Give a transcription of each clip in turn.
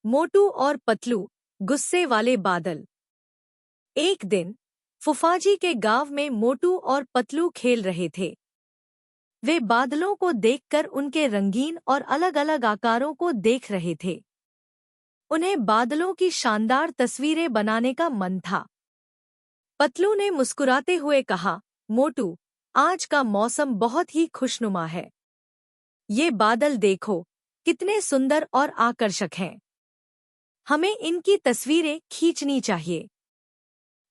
मोटू और पतलू, गुस्से वाले बादल। एक दिन फुफाजी के गांव में मोटू और पतलू खेल रहे थे। वे बादलों को देखकर उनके रंगीन और अलग-अलग आकारों को देख रहे थे। उन्हें बादलों की शानदार तस्वीरें बनाने का मन था। पतलू ने मुस्कुराते हुए कहा, मोटू, आज का मौसम बहुत ही खुशनुमा है। ये बादल देखो, कितने सुंदर और आकर्षक हैं। हमें इनकी तस्वीरें खींचनी चाहिए।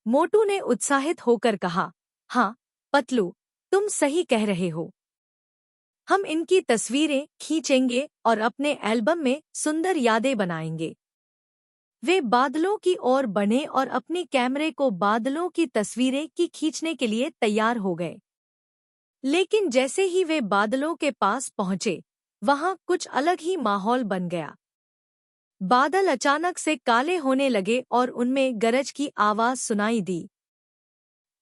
मोटू ने उत्साहित होकर कहा, हाँ पतलू, तुम सही कह रहे हो। हम इनकी तस्वीरें खींचेंगे और अपने एल्बम में सुंदर यादें बनाएंगे। वे बादलों की ओर बढ़े और अपनी कैमरे को बादलों की तस्वीरें खींचने के लिए तैयार हो गए। लेकिन जैसे ही वे बादलों के पास पहुंचे, वहां कुछ अलग ही माहौल बन गया। बादल अचानक से काले होने लगे और उनमें गरज की आवाज सुनाई दी।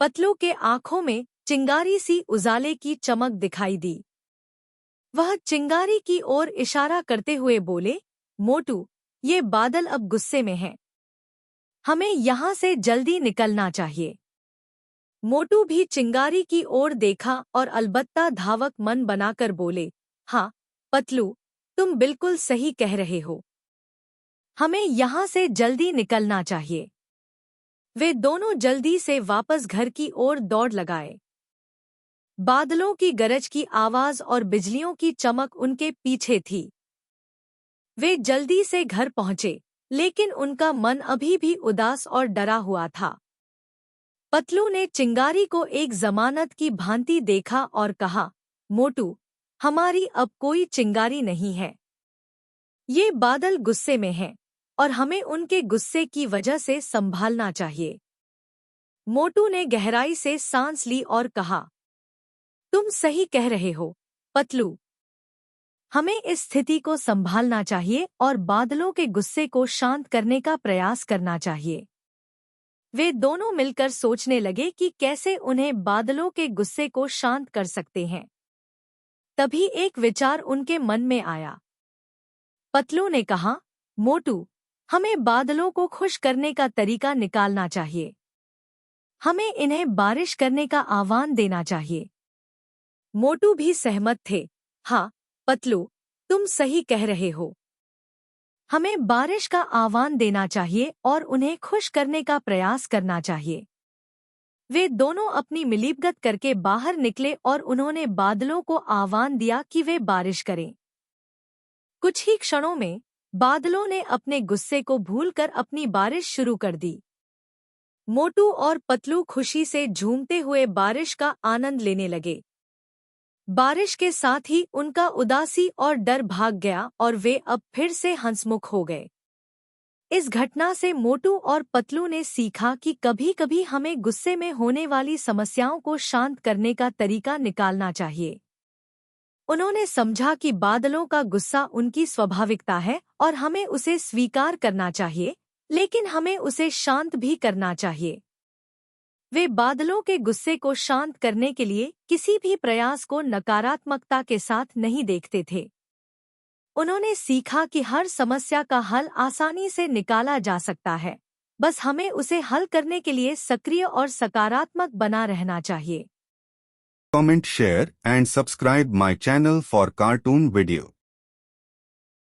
पतलू के आंखों में चिंगारी सी उजाले की चमक दिखाई दी। वह चिंगारी की ओर इशारा करते हुए बोले, मोटू, ये बादल अब गुस्से में हैं। हमें यहाँ से जल्दी निकलना चाहिए। मोटू भी चिंगारी की ओर देखा और अलबत्ता धावक मन बनाकर बोले, हाँ पतलू, तुम बिल्कुल सही कह रहे हो। हमें यहाँ से जल्दी निकलना चाहिए। वे दोनों जल्दी से वापस घर की ओर दौड़ लगाए। बादलों की गरज की आवाज और बिजलियों की चमक उनके पीछे थी। वे जल्दी से घर पहुंचे, लेकिन उनका मन अभी भी उदास और डरा हुआ था। पतलू ने चिंगारी को एक जमानत की भांति देखा और कहा, मोटू, हमारी अब कोई चिंगारी नहीं है। ये बादल गुस्से में हैं और हमें उनके गुस्से की वजह से संभालना चाहिए। मोटू ने गहराई से सांस ली और कहा, तुम सही कह रहे हो पतलू। हमें इस स्थिति को संभालना चाहिए और बादलों के गुस्से को शांत करने का प्रयास करना चाहिए। वे दोनों मिलकर सोचने लगे कि कैसे उन्हें बादलों के गुस्से को शांत कर सकते हैं। तभी एक विचार उनके मन में आया। पतलू ने कहा, मोटू, हमें बादलों को खुश करने का तरीका निकालना चाहिए। हमें इन्हें बारिश करने का आह्वान देना चाहिए। मोटू भी सहमत थे। हाँ पतलू, तुम सही कह रहे हो। हमें बारिश का आह्वान देना चाहिए और उन्हें खुश करने का प्रयास करना चाहिए। वे दोनों अपनी मिलीभगत करके बाहर निकले और उन्होंने बादलों को आह्वान दिया कि वे बारिश करें। कुछ ही क्षणों में बादलों ने अपने गुस्से को भूलकर अपनी बारिश शुरू कर दी। मोटू और पतलू खुशी से झूमते हुए बारिश का आनंद लेने लगे। बारिश के साथ ही उनका उदासी और डर भाग गया और वे अब फिर से हंसमुख हो गए। इस घटना से मोटू और पतलू ने सीखा कि कभी-कभी हमें गुस्से में होने वाली समस्याओं को शांत करने का तरीका निकालना चाहिए। उन्होंने समझा कि बादलों का गुस्सा उनकी स्वाभाविकता है और हमें उसे स्वीकार करना चाहिए, लेकिन हमें उसे शांत भी करना चाहिए। वे बादलों के गुस्से को शांत करने के लिए किसी भी प्रयास को नकारात्मकता के साथ नहीं देखते थे। उन्होंने सीखा कि हर समस्या का हल आसानी से निकाला जा सकता है, बस हमें उसे हल करने के लिए सक्रिय और सकारात्मक बना रहना चाहिए। Comment, share and subscribe my channel for cartoon video.